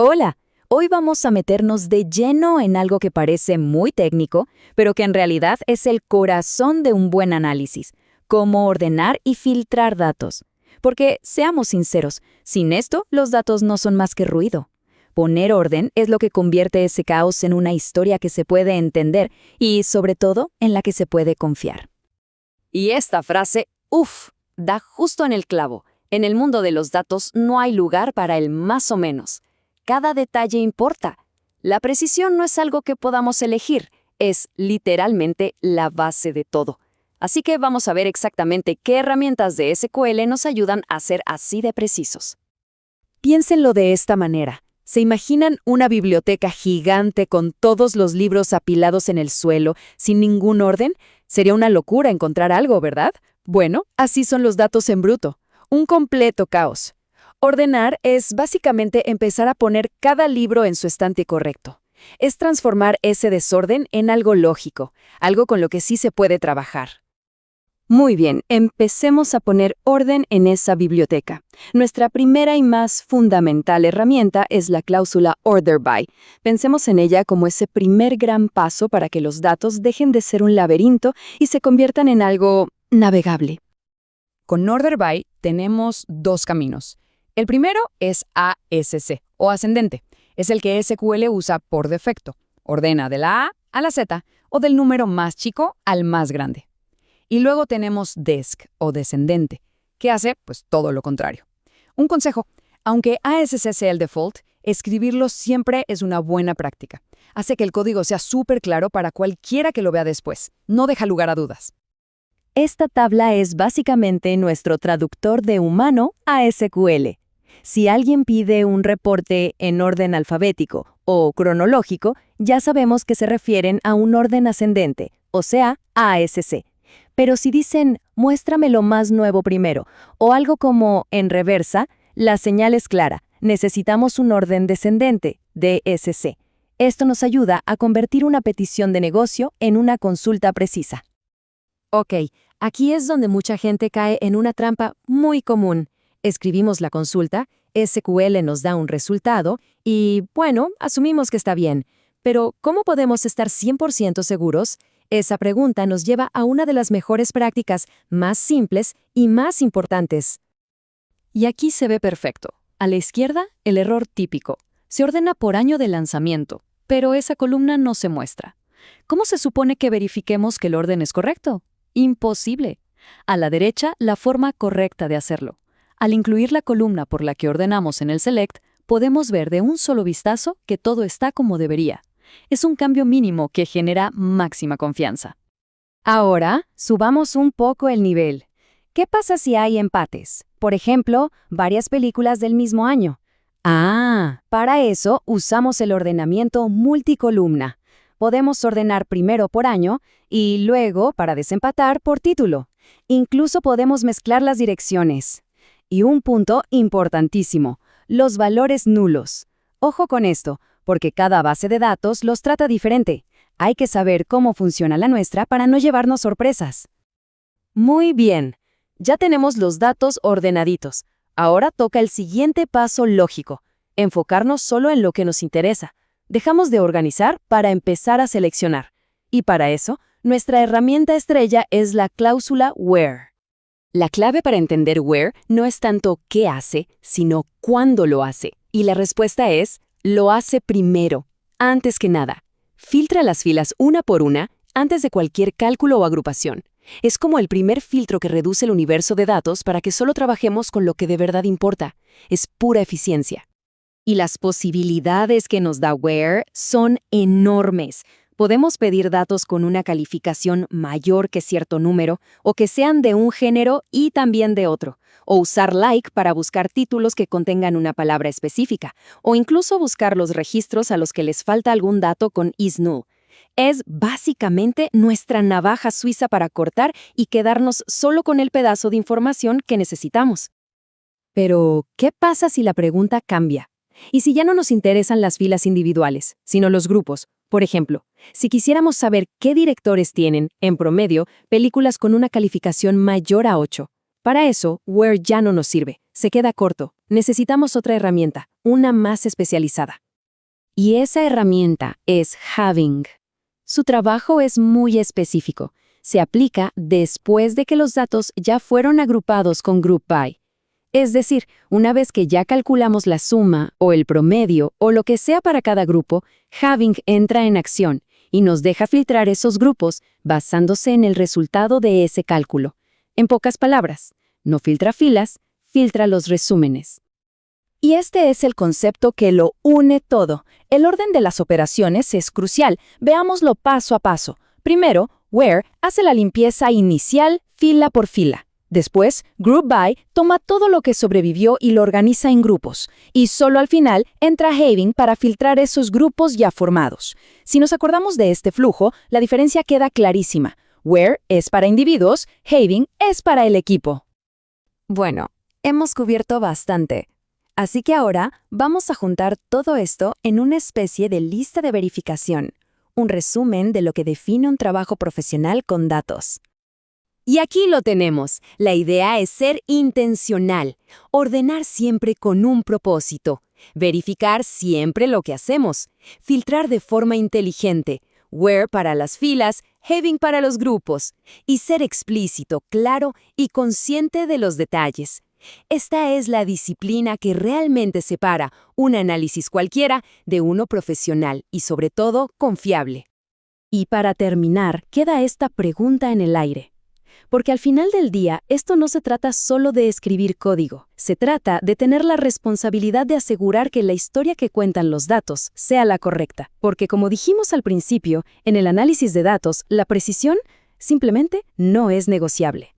Hola, hoy vamos a meternos de lleno en algo que parece muy técnico, pero que en realidad es el corazón de un buen análisis: cómo ordenar y filtrar datos. Porque, seamos sinceros, sin esto los datos no son más que ruido. Poner orden es lo que convierte ese caos en una historia que se puede entender y, sobre todo, en la que se puede confiar. Y esta frase, da justo en el clavo. En el mundo de los datos no hay lugar para el más o menos. Cada detalle importa. La precisión no es algo que podamos elegir, es literalmente la base de todo. Así que vamos a ver exactamente qué herramientas de SQL nos ayudan a ser así de precisos. Piénsenlo de esta manera. ¿Se imaginan una biblioteca gigante con todos los libros apilados en el suelo, sin ningún orden? Sería una locura encontrar algo, ¿verdad? Bueno, así son los datos en bruto. Un completo caos. Ordenar es básicamente empezar a poner cada libro en su estante correcto. Es transformar ese desorden en algo lógico, algo con lo que sí se puede trabajar. Muy bien, empecemos a poner orden en esa biblioteca. Nuestra primera y más fundamental herramienta es la cláusula order by. Pensemos en ella como ese primer gran paso para que los datos dejen de ser un laberinto y se conviertan en algo navegable. Con order by tenemos dos caminos. El primero es ASC, o ascendente. Es el que SQL usa por defecto. Ordena de la A a la Z, o del número más chico al más grande. Y luego tenemos desc, o descendente, que hace, todo lo contrario. Un consejo: aunque ASC sea el default, escribirlo siempre es una buena práctica. Hace que el código sea súper claro para cualquiera que lo vea después. No deja lugar a dudas. Esta tabla es básicamente nuestro traductor de humano a SQL. Si alguien pide un reporte en orden alfabético o cronológico, ya sabemos que se refieren a un orden ascendente, o sea, ASC. Pero si dicen, muéstrame lo más nuevo primero, o algo como en reversa, la señal es clara: necesitamos un orden descendente, DSC. Esto nos ayuda a convertir una petición de negocio en una consulta precisa. Ok, aquí es donde mucha gente cae en una trampa muy común. Escribimos la consulta, SQL nos da un resultado y, asumimos que está bien. Pero, ¿cómo podemos estar 100% seguros? Esa pregunta nos lleva a una de las mejores prácticas, más simples y más importantes. Y aquí se ve perfecto. A la izquierda, el error típico. Se ordena por año de lanzamiento, pero esa columna no se muestra. ¿Cómo se supone que verifiquemos que el orden es correcto? Imposible. A la derecha, la forma correcta de hacerlo. Al incluir la columna por la que ordenamos en el select, podemos ver de un solo vistazo que todo está como debería. Es un cambio mínimo que genera máxima confianza. Ahora, subamos un poco el nivel. ¿Qué pasa si hay empates? Por ejemplo, varias películas del mismo año. Para eso usamos el ordenamiento multicolumna. Podemos ordenar primero por año y luego, para desempatar, por título. Incluso podemos mezclar las direcciones. Y un punto importantísimo: los valores nulos. Ojo con esto, porque cada base de datos los trata diferente. Hay que saber cómo funciona la nuestra para no llevarnos sorpresas. Muy bien, ya tenemos los datos ordenaditos. Ahora toca el siguiente paso lógico: enfocarnos solo en lo que nos interesa. Dejamos de organizar para empezar a seleccionar. Y para eso, nuestra herramienta estrella es la cláusula where. La clave para entender where no es tanto qué hace, sino cuándo lo hace. Y la respuesta es: lo hace primero, antes que nada. Filtra las filas una por una antes de cualquier cálculo o agrupación. Es como el primer filtro que reduce el universo de datos para que solo trabajemos con lo que de verdad importa. Es pura eficiencia. Y las posibilidades que nos da where son enormes. Podemos pedir datos con una calificación mayor que cierto número, o que sean de un género y también de otro, o usar like para buscar títulos que contengan una palabra específica, o incluso buscar los registros a los que les falta algún dato con isNull. Es básicamente nuestra navaja suiza para cortar y quedarnos solo con el pedazo de información que necesitamos. Pero, ¿qué pasa si la pregunta cambia? Y si ya no nos interesan las filas individuales, sino los grupos? Por ejemplo, si quisiéramos saber qué directores tienen, en promedio, películas con una calificación mayor a 8. Para eso, where ya no nos sirve. Se queda corto. Necesitamos otra herramienta, una más especializada. Y esa herramienta es Having. Su trabajo es muy específico. Se aplica después de que los datos ya fueron agrupados con Group By. Es decir, una vez que ya calculamos la suma o el promedio o lo que sea para cada grupo, Having entra en acción y nos deja filtrar esos grupos basándose en el resultado de ese cálculo. En pocas palabras, no filtra filas, filtra los resúmenes. Y este es el concepto que lo une todo. El orden de las operaciones es crucial. Veámoslo paso a paso. Primero, Where hace la limpieza inicial fila por fila. Después, Group By toma todo lo que sobrevivió y lo organiza en grupos. Y solo al final entra Having para filtrar esos grupos ya formados. Si nos acordamos de este flujo, la diferencia queda clarísima. Where es para individuos, Having es para el equipo. Bueno, hemos cubierto bastante. Así que ahora vamos a juntar todo esto en una especie de lista de verificación, un resumen de lo que define un trabajo profesional con datos. Y aquí lo tenemos. La idea es ser intencional, ordenar siempre con un propósito, verificar siempre lo que hacemos, filtrar de forma inteligente, Where para las filas, Having para los grupos, y ser explícito, claro y consciente de los detalles. Esta es la disciplina que realmente separa un análisis cualquiera de uno profesional y, sobre todo, confiable. Y para terminar, queda esta pregunta en el aire. Porque al final del día, esto no se trata solo de escribir código. Se trata de tener la responsabilidad de asegurar que la historia que cuentan los datos sea la correcta. Porque como dijimos al principio, en el análisis de datos, la precisión simplemente no es negociable.